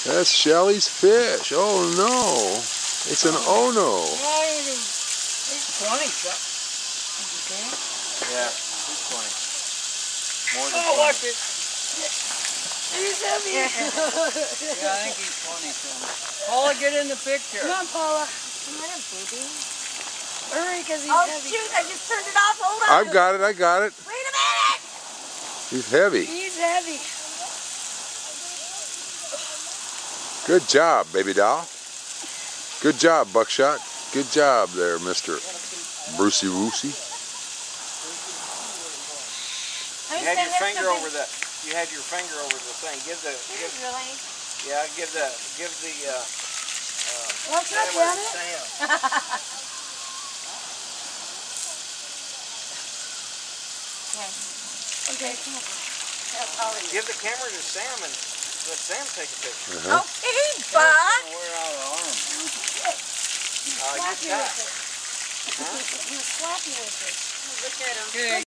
That's Shelly's fish. Oh no. It's an Ono. He's 20 something. Yeah, he's 20. More than 20. Watch it. He's heavy. Yeah, I think he's 20 something. Paula, get in the picture. Come on, Paula. Come on, baby. Hurry, because he's Oh heavy. shoot, I just turned it off. Hold on. I've got it. I got it. Wait a minute. He's heavy. He's heavy. Good job, baby doll. Good job, Buckshot. Good job there, Mr. Brucey Woosey. You had your finger over the. You had your finger over the thing. Really? Yeah, give the. What's up, Janet? Okay. Give the camera to Sam and let Sam take a picture. Okay, Buck. Wear out an arm. You got. You slap me with it. Look at him. Okay.